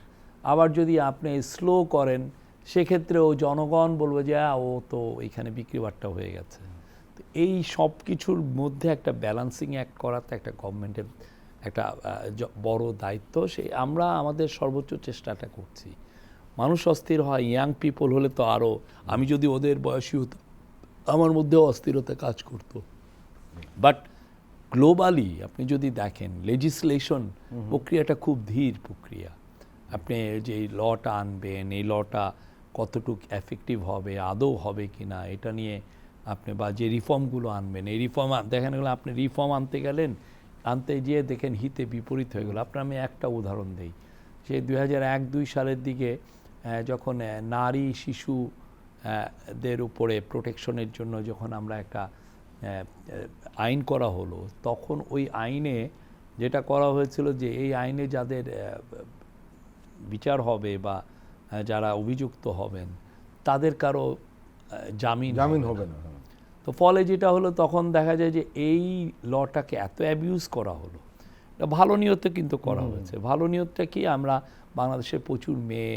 আবার যদি আপনি স্লো করেন সেক্ষেত্রেও জনগণ বলবে যে ও তো এখানে বিক্রিবাট্টা হয়ে গেছে। তো এই সব কিছুর মধ্যে একটা ব্যালেন্সিং অ্যাক্ট করাতে একটা গভর্নমেন্টের একটা বড় দায়িত্ব। আমরা আমাদের সর্বোচ্চ চেষ্টাটা করছি। মানুষ অস্থির হয়, ইয়াং পিপল হলে তো আরও, আমি যদি ওদের বয়সী হতো আমার মধ্যেও অস্থিরতা কাজ করতো। বাট গ্লোবালি আপনি যদি দেখেন লেজিসলেশন প্রক্রিয়াটা খুব ধীর প্রক্রিয়া। আপনি যে লটা আনবেন, এই লটা কতটুকু এফেক্টিভ হবে, আদৌ হবে কি না, এটা নিয়ে আপনি বা যে রিফর্মগুলো আনবেন, এই রিফর্ম দেখেন গেলে আপনি রিফর্ম আনতে গিয়ে দেখেন হিতে বিপরীত হয়ে গেল। আপনার আমি একটা উদাহরণ দিই, যে 2001-2 সালের দিকে যখন নারী শিশু দের উপরে প্রোটেকশনের জন্য যখন আমরা একটা আইন করা হলো, তখন ওই আইনে যেটা করা হয়েছিল যে এই আইনে যাদের বিচার হবে বা যারা অভিযুক্ত হবেন তাদের কারো জামিন হবে না। তো ফলে যেটা হলো, তখন দেখা যায় যে এই লটাকে এত অ্যাবিউজ করা হলো। ভালো নিয়তে কিন্তু করা হয়েছে। ভালো নিয়তটা কি, আমরা বাংলাদেশে প্রচুর মেয়ে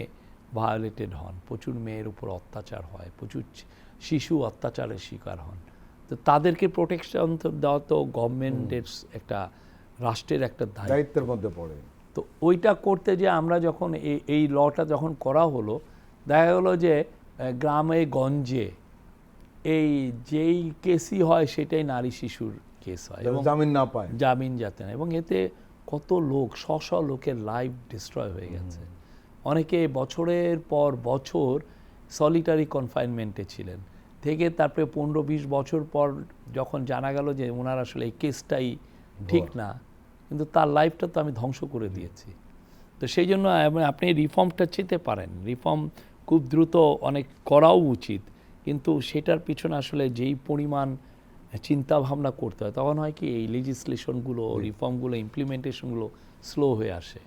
ভায়োলেটেড হন, প্রচুর মেয়ের উপর অত্যাচার হয়, প্রচুর শিশু অত্যাচারের শিকার হন। তো তাদেরকে প্রোটেকশন দেওয়া তো গভর্নমেন্টের একটা রাষ্ট্রের একটা দায়িত্ব। দায়িত্বের মধ্যে পড়ে। তো ওইটা করতে যে আমরা যখন এই লটা যখন করা হলো, দেখা গেলো যে গ্রামে গঞ্জে এই যেই কেসই হয় সেটাই নারী শিশুর কেস হয় এবং জামিন না পায়। জামিন যাতে না, এবং এতে কত লোক শ লোকের লাইফ ডিস্ট্রয় হয়ে গেছে। অনেকে বছরের পর বছর সলিটারি কনফাইনমেন্টে ছিলেন, থেকে তারপরে 15-20 বছর পর যখন জানা গেল যে ওনার আসলে এই কেসটাই ঠিক না, কিন্তু তার লাইফটা তো আমি ধ্বংস করে দিয়েছি। তো সেই জন্য আপনি রিফর্মটা চেতে পারেন, রিফর্ম খুব দ্রুত অনেক করাও উচিত, কিন্তু সেটার পিছনে আসলে যেই পরিমাণ চিন্তা ভাবনা করতে হয়, তখন হয় কি এই লেজিসলেশনগুলো, রিফর্মগুলো, ইমপ্লিমেন্টেশনগুলো স্লো হয়ে আসে।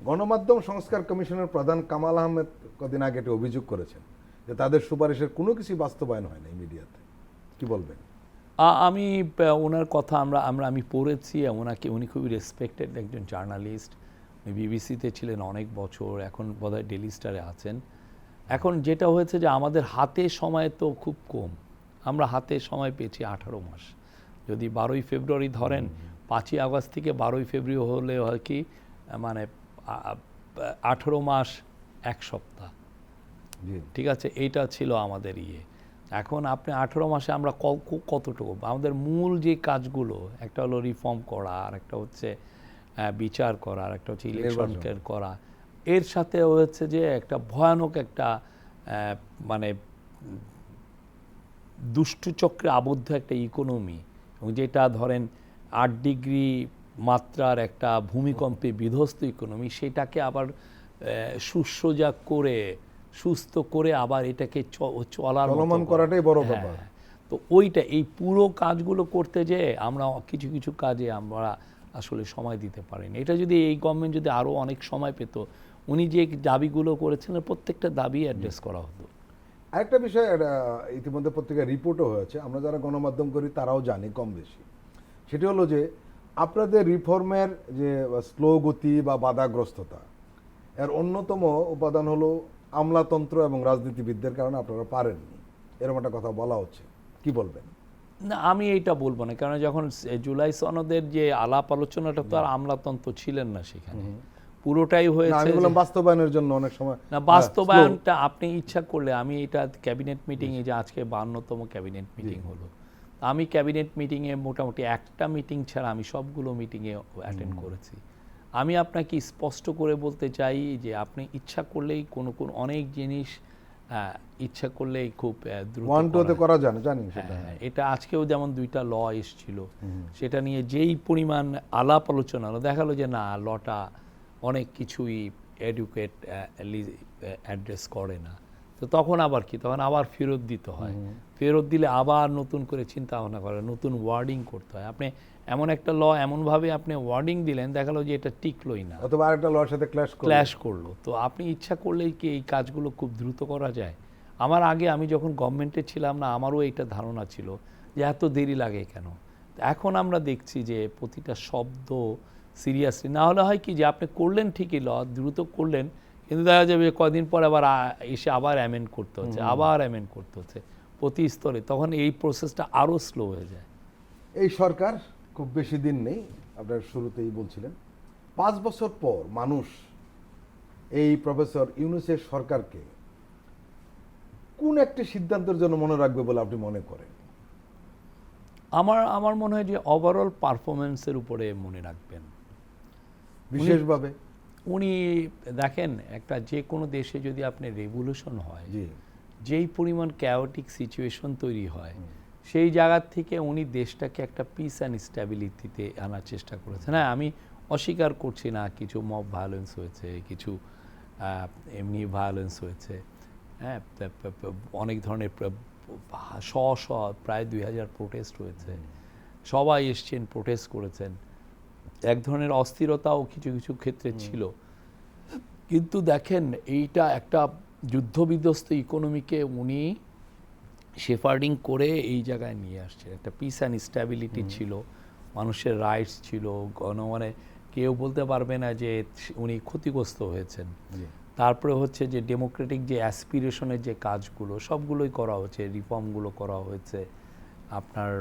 গণমাধ্যম সংস্কার কমিশনের প্রধান কামাল আহমেদ কদিন আগে একটি অভিযোগ করেছেন যে তাদের সুপারিশের কোনো কিছু বাস্তবায়ন হয় না মিডিয়াতে। কি বলবেন? আমি ওনার কথা আমি পড়েছি। উনি খুবই রেসপেক্টেড একজন জার্নালিস্ট, বিবিসিতে ছিলেন অনেক বছর, এখন বোধহয় ডেইলি স্টারে আছেন। এখন যেটা হয়েছে যে আমাদের হাতে সময় তো খুব কম, আমরা হাতে সময় পেয়েছি 18 মাস। যদি 12ই ফেব্রুয়ারি ধরেন, 5ই আগস্ট থেকে 12ই ফেব্রুয়ারি হলে হয় কি মানে 18 মাস 1 সপ্তাহ, ঠিক আছে, এইটা ছিল আমাদের ইয়ে। এখন আপনি 18 মাসে আমরা কতটুকু আমাদের মূল যে কাজগুলো, একটা হলো রিফর্ম করা, আর একটা হচ্ছে বিচার করা, আর একটা হচ্ছে ইলেকশন করা, এর সাথে হচ্ছে যে একটা ভয়ানক একটা মানে দুষ্টু চক্রে আবদ্ধ একটা ইকোনমি, এবং যেটা ধরেন 8 ডিগ্রি মাত্রার একটা ভূমিকম্পে বিধ্বস্ত ইকোনমি, সেটাকে আবার সুসজ্জা করে সুস্থ করে আবার এটাকে চলমান করাটাই বড় ব্যাপার। তো ওইটা এই পুরো কাজগুলো করতে যে আমরা কিছু কিছু কাজে আমরা আসলে সময় দিতে পারিনি। এটা যদি এই গভর্নমেন্ট যদি আরও অনেক সময় পেত, উনি যে দাবিগুলো করেছিলেন প্রত্যেকটা দাবি অ্যাড্রেস করা হতো। আরেকটা বিষয়, ইতিমধ্যে পত্রিকায় রিপোর্টও হয়েছে, আমরা যারা গণমাধ্যম করি তারাও জানি কম বেশি, সেটি হলো যে আপনাদের রিফর্মের যে স্লো গতি বা বাধাগ্রস্ততা, এর অন্যতম উপাদান হলো আমলাতন্ত্র এবং রাজনীতিবিদদের কারণে আপনারা পারেননি, এরকম একটা কথা বলা হচ্ছে। কি বলবেন? না, আমি এইটা বলবো না, কারণ যখন জুলাই সনদের যে আলাপ আলোচনাটা, তো আর আমলাতন্ত্র ছিলেন না সেখানে, পুরোটাই হয়েছে বাস্তবায়নের জন্য অনেক সময় না। বাস্তবায়নটা আপনি ইচ্ছা করলে, আমি এটা ক্যাবিনেট মিটিংয়ে, যে আজকে 52তম ক্যাবিনেট মিটিং হলো, আমি ক্যাবিনেট মিটিংয়ে মোটামুটি একটা মিটিং ছাড়া আমি সবগুলো মিটিংয়ে অ্যাটেন্ড করেছি। আমি আপনাকে স্পষ্ট করে বলতে চাই যে আপনি ইচ্ছা করলেই কোনো অনেক জিনিস ইচ্ছা করলেই খুব দ্রুত করা যায়, জানি সেটা। এটা আজকেও যেমন 2টা ল এসেছিল, সেটা নিয়ে যেই পরিমাণ আলাপ আলোচনা হলো, দেখালো যে না, লটা অনেক কিছুই এডুকেট অ্যাড্রেস করে না। তো তখন আবার কি, তখন আবার ফেরত দিতে হয়, ফেরত দিলে আবার নতুন করে চিন্তা ভাবনা করে নতুন ওয়ার্ডিং করতে হয়। আপনি এমন একটা ল এমনভাবে আপনি ওয়ার্ডিং দিলেন, দেখালো যে এটা টিকলোই না, অথবা আরেকটা লর সাথে ক্ল্যাশ করলো। তো আপনি ইচ্ছা করলেই কি এই কাজগুলো খুব দ্রুত করা যায়? আমার আগে আমি যখন গভর্নমেন্টে ছিলাম না, আমারও এইটা ধারণা ছিল যে এত দেরি লাগে কেন। এখন আমরা দেখছি যে প্রতিটা শব্দ সিরিয়াসলি, না হলে হয় কি যে আপনি করলেন ঠিকই, ল দ্রুত করলেন, কিন্তু দেখা যাবে কদিন পর আবার এসে আবার অ্যামেন্ড করতে হচ্ছে, আবার অ্যামেন্ড করতে হচ্ছে প্রতি স্তরে, তখন এই প্রসেসটা আরও স্লো হয়ে যায়। এই সরকার খুব বেশি দিন নেই, আপনার শুরুতেই বলছিলেন 5 বছর পর মানুষ এই প্রফেসর ইউনূসের সরকারকে কোন একটি সিদ্ধান্তের জন্য মনে রাখবে বলে আপনি মনে করেন? আমার মনে হয় যে ওভারঅল পারফরমেন্সের উপরে মনে রাখবেন বিশেষভাবে। উনি দেখেন, একটা যে কোনো দেশে যদি আপনি রেভলিউশন হয়, যেই পরিমাণ ক্যাওটিক সিচুয়েশন তৈরি হয়, সেই জায়গার থেকে উনি দেশটাকে একটা পিস অ্যান্ড স্ট্যাবিলিটিতে আনার চেষ্টা করেছেন। হ্যাঁ, আমি অস্বীকার করছি না, কিছু মব ভায়োলেন্স হয়েছে, কিছু এমনি ভায়োলেন্স হয়েছে, হ্যাঁ, অনেক ধরনের প্রায় 2000 প্রোটেস্ট হয়েছে, সবাই এসছেন, প্রোটেস্ট করেছেন, এক ধরনের অস্থিরতাও কিছু কিছু ক্ষেত্রে ছিল। কিন্তু দেখেন, এইটা একটা যুদ্ধবিধ্বস্ত ইকোনমিকে উনি শেফার্ডিং করে এই জায়গায় নিয়ে আসছেন। একটা পিস অ্যান্ড স্ট্যাবিলিটি ছিল, মানুষের রাইটস ছিল, গণমানে কেউ বলতে পারবে না যে উনি ক্ষতিগ্রস্ত হয়েছেন। তারপরে হচ্ছে যে ডেমোক্রেটিক যে অ্যাসপিরেশনের যে কাজগুলো সবগুলোই করা হয়েছে, রিফর্মগুলো করা হয়েছে, আপনার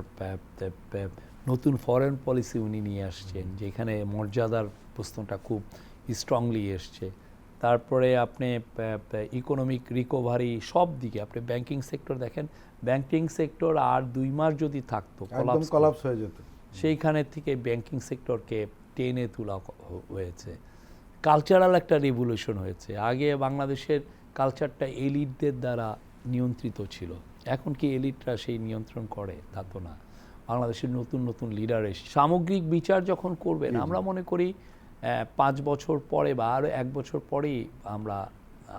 নতুন ফরেন পলিসি উনি নিয়ে আসছেন, যেখানে মর্যাদার প্রশ্নটা খুব স্ট্রংলি এসছে। তারপরে আপনি ইকোনমিক রিকভারি সব দিকে, আপনি ব্যাংকিং সেক্টর দেখেন, ব্যাংকিং সেক্টর আর 2 মাস যদি থাকতো একদম কলাপস হয়ে যেত। সেইখানের থেকে ব্যাংকিং সেক্টরকে টেনে তোলা হয়েছে। কালচারাল একটা রিভলিউশন হয়েছে। আগে বাংলাদেশের কালচারটা এলিটদের দ্বারা নিয়ন্ত্রিত ছিল, এখন কি এলিটরা সেই নিয়ন্ত্রণ করে? তা তো না। বাংলাদেশের নতুন নতুন লিডার এসে সামগ্রিক বিচার যখন করবেন, আমরা মনে করি 5 বছর পরে বা আরও 1 বছর পরেই আমরা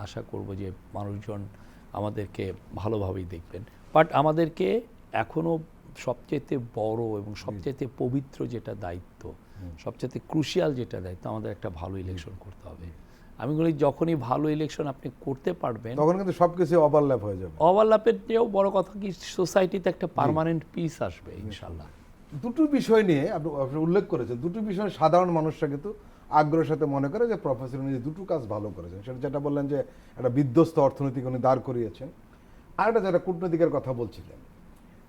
আশা করব যে মানুষজন আমাদেরকে ভালোভাবেই দেখবেন। বাট আমাদেরকে এখনও সবচেয়ে বড় এবং সবচেয়ে পবিত্র যেটা দায়িত্ব, সবচেয়ে ক্রুশিয়াল যেটা দায়িত্ব, আমাদের একটা ভালো ইলেকশন করতে হবে। আমি বলি যখনই ভালো ইলেকশন আপনি করতে পারবেন, তখন কিন্তু সবকিছু ওভারল্যাপ হয়ে যাবে। ওভারল্যাপের চেয়েও বড় কথা কি, সোসাইটিতে একটা পার্মানেন্ট পিস আসবে ইনশাল্লাহ। দুটো বিষয় নিয়ে আপনি উল্লেখ করেছেন, দুটো বিষয় সাধারণ মানুষরা কিন্তু আগ্রহের সাথে মনে করে যে প্রফেসর উনি দুটো কাজ ভালো করেছেন। সেটা যেটা বললেন যে একটা বিধ্বস্ত অর্থনীতি উনি দাঁড় করিয়েছেন, আর একটা যেটা কূটনৈতিকের কথা বলছিলেন,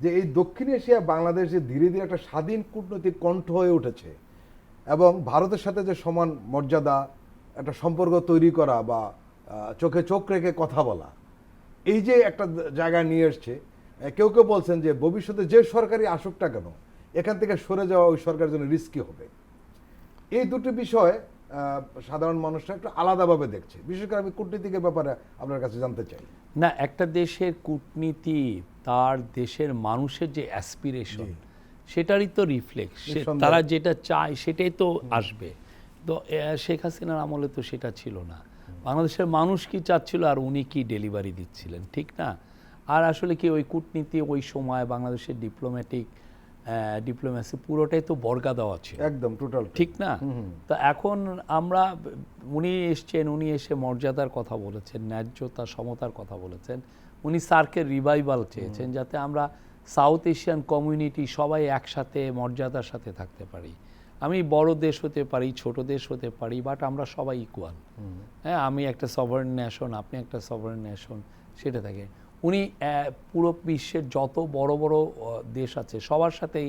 যে এই দক্ষিণ এশিয়া বাংলাদেশ যে ধীরে ধীরে একটা স্বাধীন কূটনৈতিক কণ্ঠ হয়ে উঠেছে এবং ভারতের সাথে যে সমান মর্যাদা একটা সম্পর্ক তৈরি করা বা চোখে চোখ রেখে কথা বলা, এই যে একটা জায়গায় নিয়ে এসছে, কেউ কেউ বলছেন যে ভবিষ্যতে যে সরকারই আসুক না কেন এখান থেকে সরে যাওয়া ওই সরকারের জন্য রিস্কি হবে। এই দুটি বিষয় সাধারণ মানুষরা একটু আলাদাভাবে দেখছে। বিশেষ করে আমি কূটনীতিকের ব্যাপারে আপনার কাছে জানতে চাই। না, একটা দেশের কূটনীতি তার দেশের মানুষের যে অ্যাসপিরেশন সেটারই তো রিফ্লেক্স, তারা যেটা চায় সেটাই তো আসবে। তো শেখ হাসিনার আমলে তো সেটা ছিল না। বাংলাদেশের মানুষ কি চাচ্ছিল আর উনি কি ডেলিভারি দিচ্ছিলেন, ঠিক না? আর আসলে কি ওই কূটনীতি ওই সময় বাংলাদেশের ডিপ্লোম্যাসি পুরোটাই তো বর্গা দেওয়া ছিল, একদম টোটাল, ঠিক না? তো এখন আমরা, উনি এসছেন, উনি এসে মর্যাদার কথা বলেছেন, ন্যায্যতা সমতার কথা বলেছেন। উনি সার্কের রিভাইভাল চেয়েছেন, যাতে আমরা সাউথ এশিয়ান কমিউনিটি সবাই একসাথে মর্যাদার সাথে থাকতে পারি। আমি বড় দেশ হতে পারি, ছোট দেশ হতে পারি, বাট আমরা সবাই ইকুয়াল। হ্যাঁ, আমি একটা সভারেন নেশন, আপনি একটা সভারেন নেশন, সেটা থাকে। উনি পুরো বিশ্বের যত বড় বড় দেশ আছে সবার সাথেই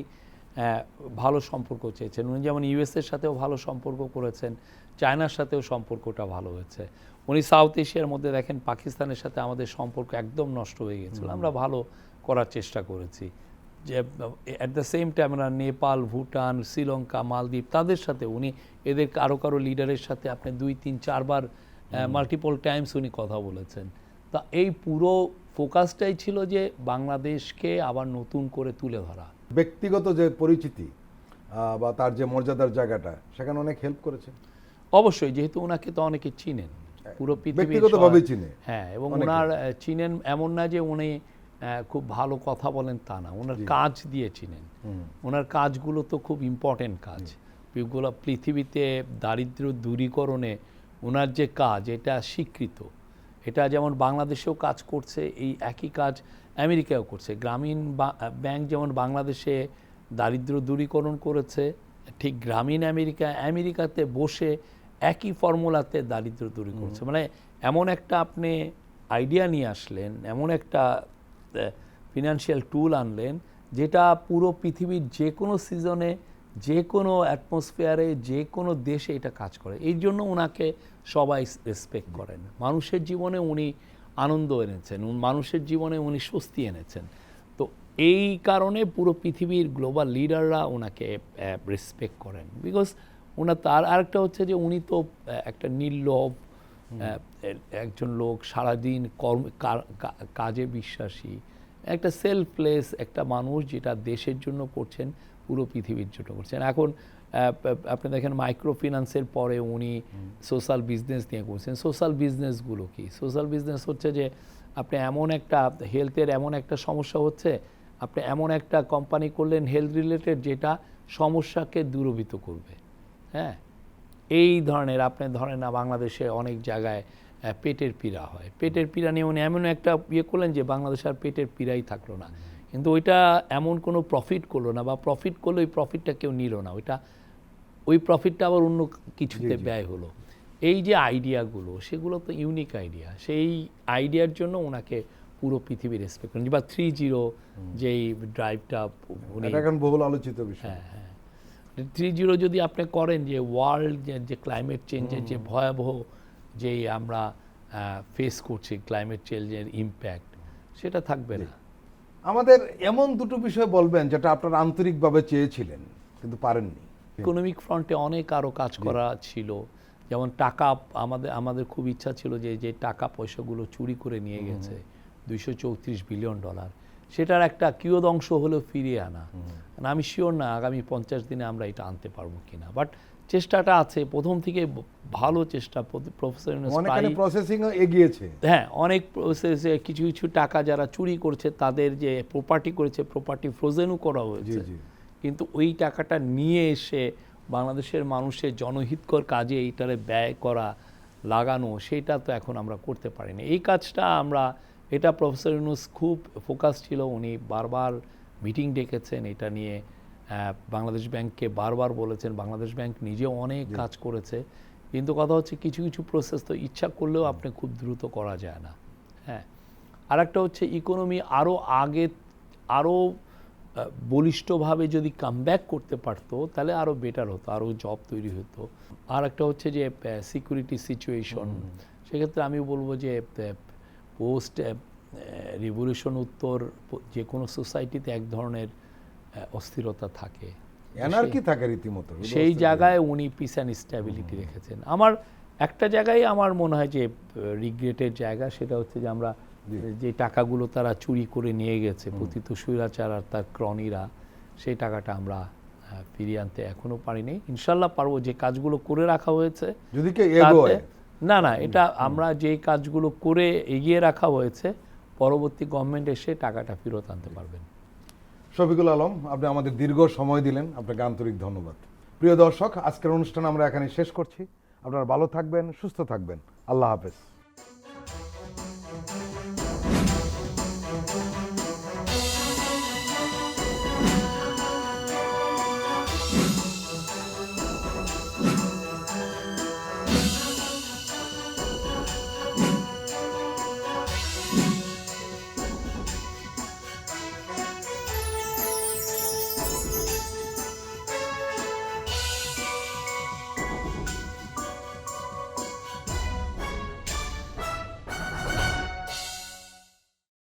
ভালো সম্পর্ক চেয়েছেন। উনি যেমন ইউএসের সাথেও ভালো সম্পর্ক করেছেন, চায়নার সাথেও সম্পর্কটা ভালো হয়েছে। উনি সাউথ এশিয়ার মধ্যে দেখেন, পাকিস্তানের সাথে আমাদের সম্পর্ক একদম নষ্ট হয়ে গেছিল, আমরা ভালো করার চেষ্টা করেছি। যে অ্যাট দ্য সেম টাইম আমরা নেপাল, ভুটান, শ্রীলঙ্কা, মালদ্বীপ, তাদের সাথে উনি এদের কারো লিডারের সাথে আপনি 2, 3, 4 বার মাল্টিপল টাইমস উনি কথা বলেছেন। তা এই পুরো ফোকাসটাই ছিল যে বাংলাদেশকে আবার নতুন করে তুলে ধরা। ব্যক্তিগত যে পরিচিতি বা তার যে মর্যাদার জায়গাটা, সেখানে অনেক হেল্প করেছে অবশ্যই, যেহেতু ওনাকে তো অনেকে চিনেন, পুরো পৃথিবীর ব্যক্তিগতভাবে চিনে। হ্যাঁ, এবং ওনার চিনেন এমন না যে উনি খুব ভালো কথা বলেন তা না, ওনার কাজ দিয়ে চিনেন। ওনার কাজগুলো তো খুব ইম্পর্টেন্ট কাজ। পৃথিবীতে দারিদ্র্য দূরীকরণে ওনার যে কাজ, এটা স্বীকৃত। এটা যেমন বাংলাদেশেও কাজ করছে, এই একই কাজ আমেরিকাও করছে। গ্রামীণ ব্যাংক যেমন বাংলাদেশে দারিদ্র্য দূরীকরণ করেছে, ঠিক গ্রামীণ আমেরিকাতে বসে একই ফর্মুলাতে দারিদ্র্য দূরী করছে। মানে এমন একটা আপনি আইডিয়া নিয়ে আসলেন, এমন একটা ফিনান্সিয়াল টুল আনলেন, যেটা পুরো পৃথিবীর যে কোনো সিজনে, যে কোনো অ্যাটমসফিয়ারে, যে কোনো দেশে এটা কাজ করে। এই জন্য ওনাকে সবাই রেসপেক্ট করেন। মানুষের জীবনে উনি আনন্দ এনেছেন, মানুষের জীবনে উনি স্বস্তি এনেছেন। তো এই কারণে পুরো পৃথিবীর গ্লোবাল লিডাররা ওনাকে রেসপেক্ট করেন। বিকজ ওনার তার আরেকটা হচ্ছে যে উনি তো একটা নির্লোভ একজন লোক, সারাদিন কাজে বিশ্বাসী, একটা সেলফলেস একটা মানুষ, যেটা দেশের জন্য করছেন, পুরো পৃথিবীর জন্য করছেন। এখন আপনি দেখেন মাইক্রো ফিন্যান্সের পরে উনি সোশ্যাল বিজনেস নিয়ে করছেন। সোশ্যাল বিজনেসগুলো কি? সোশ্যাল বিজনেস হচ্ছে যে আপনি এমন একটা হেলথের এমন একটা সমস্যা হচ্ছে, আপনি এমন একটা কোম্পানি করলেন হেলথ রিলেটেড, যেটা সমস্যাকে দূরীভূত করবে। হ্যাঁ, এই ধরনের আপনি ধরেন না, বাংলাদেশে অনেক জায়গায় পেটের পীড়া হয়, পেটের পীড়া নিয়ে উনি এমন একটা করলেন যে বাংলাদেশে আর পেটের পীড়াই থাকলো না। কিন্তু ওইটা এমন কোনো প্রফিট করলো না, বা প্রফিট করলে ওই প্রফিটটা কেউ নিল না, ওই প্রফিটটা আবার অন্য কিছুতে ব্যয় হলো। এই যে আইডিয়াগুলো, সেগুলো তো ইউনিক আইডিয়া। সেই আইডিয়ার জন্য ওনাকে পুরো পৃথিবী রেসপেক্ট করেন। বা 3-0 যেই ড্রাইভটা উনি, এটা এখন বহুল আলোচিত বিষয়। হ্যাঁ হ্যাঁ 3-0 যদি আপনি করেন, যে ওয়ার্ল্ড যে ক্লাইমেট চেঞ্জের যে ভয়াবহ যেই আমরা ফেস করছি, ক্লাইমেট চেঞ্জের ইম্প্যাক্ট, সেটা থাকবে না। আমাদের এমন দুটো বিষয় বলবেন যেটা আপনারা আন্তরিকভাবে চেয়েছিলেন কিন্তু পারেননি। ইকোনমিক ফ্রন্টে অনেক আরও কাজ করা ছিল, যেমন টাকা, আমাদের খুব ইচ্ছা ছিল যে টাকা পয়সাগুলো চুরি করে নিয়ে গেছে $234 বিলিয়ন, সেটার একটা কিয়দ অংশ হলেও ফিরিয়ে আনা। আমি শিওর না আগামী 50 দিনে আমরা এটা আনতে পারবো কিনা, বাট চেষ্টাটা আছে প্রথম থেকে, ভালো চেষ্টা। প্রফেসর ইউনূস অনেকখানি প্রসেসিং এগিয়েছে। হ্যাঁ, অনেক প্রসেসে কিছু কিছু টাকা যারা চুরি করছে তাদের যে প্রপার্টি করেছে, প্রপার্টি ফ্রোজেনও করা হয়েছে, কিন্তু ওই টাকাটা নিয়ে এসে বাংলাদেশের মানুষের জনহিতকর কাজে এইটারে ব্যয় করা, লাগানো, সেটা তো এখন আমরা করতে পারিনি। এই কাজটা আমরা, এটা প্রফেসর ইউনূস খুব ফোকাস ছিল, উনি বারবার মিটিং ডেকেছেন এটা নিয়ে, বাংলাদেশ ব্যাংককে বারবার বলেছেন, বাংলাদেশ ব্যাংক নিজেও অনেক কাজ করেছে, কিন্তু কথা হচ্ছে কিছু কিছু প্রসেস তো ইচ্ছা করলেও আপনি খুব দ্রুত করা যায় না। হ্যাঁ, আর একটা হচ্ছে ইকোনমি আরও বলিষ্ঠভাবে যদি কামব্যাক করতে পারতো তাহলে আরও বেটার হতো, আরও জব তৈরি হতো। আর একটা হচ্ছে যে সিকিউরিটি সিচুয়েশন, সেক্ষেত্রে আমি বলবো যে পোস্ট রিভলিউশন উত্তর যে কোনো সোসাইটিতে এক ধরনের অস্থিরতা থাকে, এনার্কি থাকে রীতিমতো। সেই জায়গায় উনি পিস অ্যান্ড স্ট্যাবিলিটি রেখেছেন। আমার একটা জায়গায় আমার মনে হয় যে রিগ্রেটের জায়গা, সেটা হচ্ছে যে আমরা যে টাকাগুলো তারা চুরি করে নিয়ে গেছে, পতিত স্বৈরাচার আর তার ক্রনীরা, সেই টাকাটা আমরা ফিরিয়ে আনতে এখনো পারিনি। ইনশাল্লাহ পারবো, যে কাজগুলো করে রাখা হয়েছে যদি কেউ এগোয়। না, এটা আমরা যে কাজগুলো করে এগিয়ে রাখা হয়েছে, পরবর্তী গভর্নমেন্ট এসে টাকাটা ফেরত আনতে পারবেন। শফিকুল আলম, আপনি আমাদের দীর্ঘ সময় দিলেন, আপনাকে আন্তরিক ধন্যবাদ। প্রিয় দর্শক, আজকের অনুষ্ঠান আমরা এখানে শেষ করছি। আপনারা ভালো থাকবেন, সুস্থ থাকবেন। আল্লাহ হাফেজ।